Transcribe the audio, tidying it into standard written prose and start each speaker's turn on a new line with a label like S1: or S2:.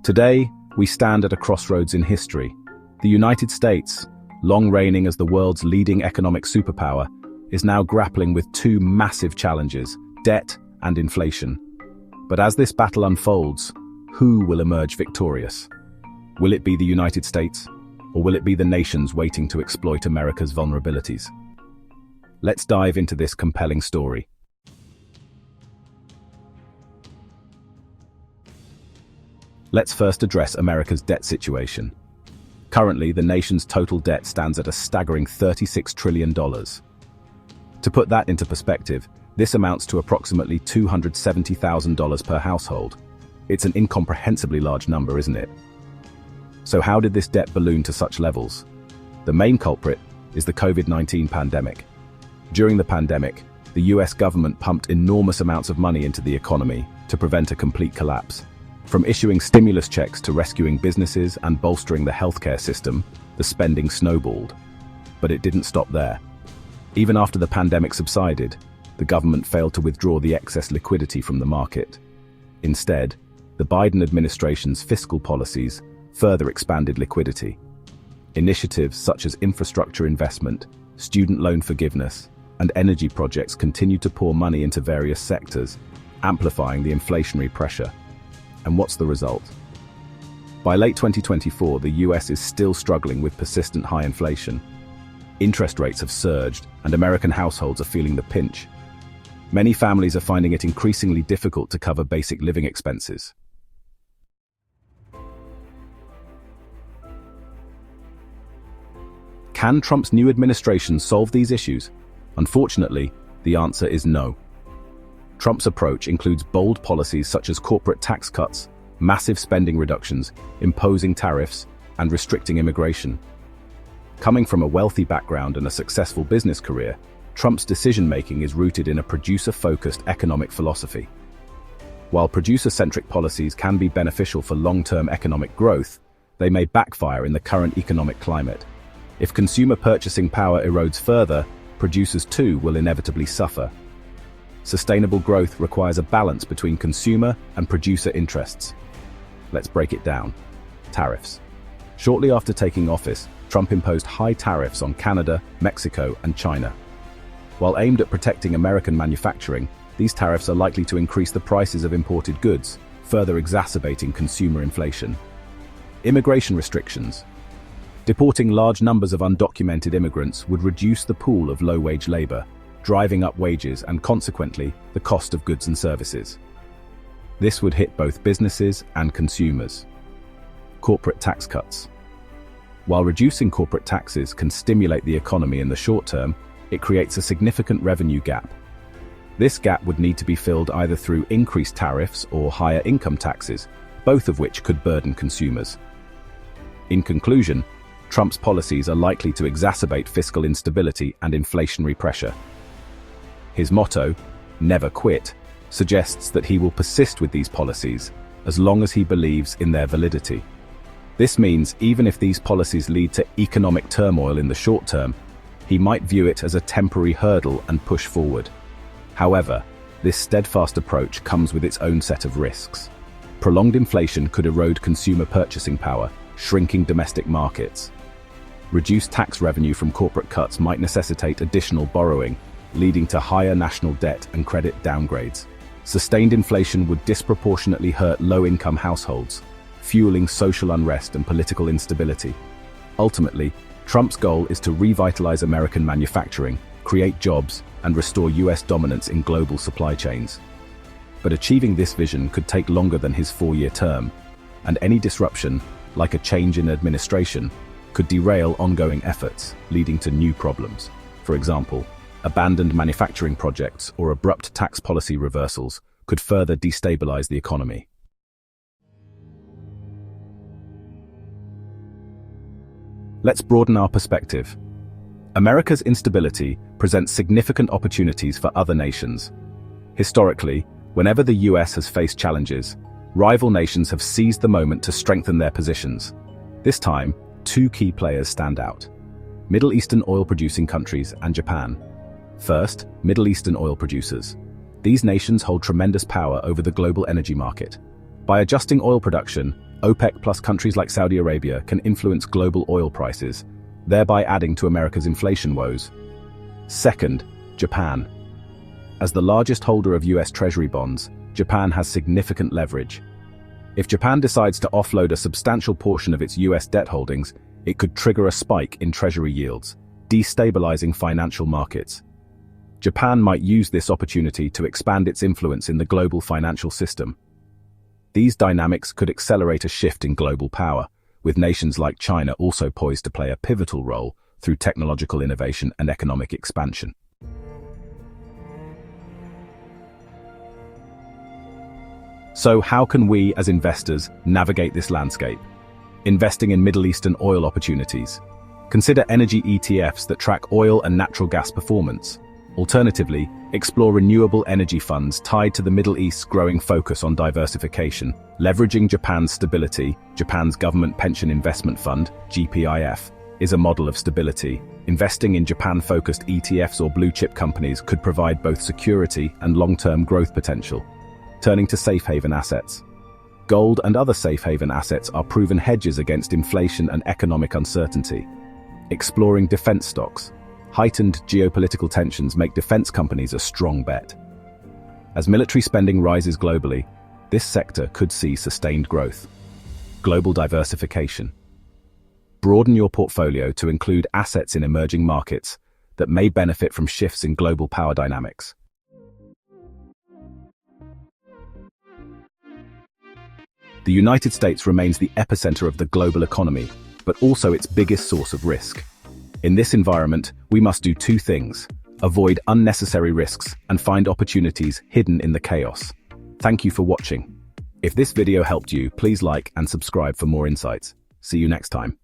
S1: Today, we stand at a crossroads in history. The United States, long reigning as the world's leading economic superpower, is now grappling with two massive challenges: debt and inflation. But as this battle unfolds, who will emerge victorious? Will it be the United States, or will it be the nations waiting to exploit America's vulnerabilities? Let's dive into this compelling story. Let's first address America's debt situation. Currently, the nation's total debt stands at a staggering $36 trillion. To put that into perspective, this amounts to approximately $270,000 per household. It's an incomprehensibly large number, isn't it? So how did this debt balloon to such levels? The main culprit is the COVID-19 pandemic. During the pandemic, the US government pumped enormous amounts of money into the economy to prevent a complete collapse. From issuing stimulus checks to rescuing businesses and bolstering the healthcare system, the spending snowballed. But it didn't stop there. Even after the pandemic subsided, the government failed to withdraw the excess liquidity from the market. Instead, the Biden administration's fiscal policies further expanded liquidity. Initiatives such as infrastructure investment, student loan forgiveness, and energy projects continued to pour money into various sectors, amplifying the inflationary pressure. And what's the result? By late 2024, the US is still struggling with persistent high inflation. Interest rates have surged, and American households are feeling the pinch. Many families are finding it increasingly difficult to cover basic living expenses. Can Trump's new administration solve these issues? Unfortunately, the answer is no. Trump's approach includes bold policies such as corporate tax cuts, massive spending reductions, imposing tariffs, and restricting immigration. Coming from a wealthy background and a successful business career, Trump's decision-making is rooted in a producer-focused economic philosophy. While producer-centric policies can be beneficial for long-term economic growth, they may backfire in the current economic climate. If consumer purchasing power erodes further, producers too will inevitably suffer. Sustainable growth requires a balance between consumer and producer interests. Let's break it down. Tariffs. Shortly after taking office, Trump imposed high tariffs on Canada, Mexico, and China. While aimed at protecting American manufacturing, these tariffs are likely to increase the prices of imported goods, further exacerbating consumer inflation. Immigration restrictions. Deporting large numbers of undocumented immigrants would reduce the pool of low-wage labor, driving up wages and consequently the cost of goods and services. This would hit both businesses and consumers. Corporate tax cuts. While reducing corporate taxes can stimulate the economy in the short term, it creates a significant revenue gap. This gap would need to be filled either through increased tariffs or higher income taxes, both of which could burden consumers. In conclusion, Trump's policies are likely to exacerbate fiscal instability and inflationary pressure. His motto, "Never quit," suggests that he will persist with these policies as long as he believes in their validity. This means even if these policies lead to economic turmoil in the short term, he might view it as a temporary hurdle and push forward. However, this steadfast approach comes with its own set of risks. Prolonged inflation could erode consumer purchasing power, shrinking domestic markets. Reduced tax revenue from corporate cuts might necessitate additional borrowing, leading to higher national debt and credit downgrades. Sustained inflation would disproportionately hurt low-income households, fueling social unrest and political instability. Ultimately, Trump's goal is to revitalize American manufacturing, create jobs, and restore US dominance in global supply chains. But achieving this vision could take longer than his 4-year term, and any disruption, like a change in administration, could derail ongoing efforts, leading to new problems. For example, abandoned manufacturing projects or abrupt tax policy reversals could further destabilize the economy. Let's broaden our perspective. America's instability presents significant opportunities for other nations. Historically, whenever the US has faced challenges, rival nations have seized the moment to strengthen their positions. This time, two key players stand out: Middle Eastern oil-producing countries and Japan. First, Middle Eastern oil producers. These nations hold tremendous power over the global energy market. By adjusting oil production, OPEC plus countries like Saudi Arabia can influence global oil prices, thereby adding to America's inflation woes. Second, Japan. As the largest holder of US Treasury bonds, Japan has significant leverage. If Japan decides to offload a substantial portion of its US debt holdings, it could trigger a spike in Treasury yields, destabilizing financial markets. Japan might use this opportunity to expand its influence in the global financial system. These dynamics could accelerate a shift in global power, with nations like China also poised to play a pivotal role through technological innovation and economic expansion. So how can we, as investors, navigate this landscape? Investing in Middle Eastern oil opportunities. Consider energy ETFs that track oil and natural gas performance. Alternatively, explore renewable energy funds tied to the Middle East's growing focus on diversification. Leveraging Japan's stability, Japan's Government Pension Investment Fund, GPIF, is a model of stability. Investing in Japan-focused ETFs or blue-chip companies could provide both security and long-term growth potential. Turning to safe haven assets. Gold and other safe haven assets are proven hedges against inflation and economic uncertainty. Exploring defense stocks. Heightened geopolitical tensions make defense companies a strong bet. As military spending rises globally, this sector could see sustained growth. Global diversification. Broaden your portfolio to include assets in emerging markets that may benefit from shifts in global power dynamics. The United States remains the epicenter of the global economy, but also its biggest source of risk. In this environment, we must do two things: avoid unnecessary risks and find opportunities hidden in the chaos. Thank you for watching. If this video helped you, please like and subscribe for more insights. See you next time.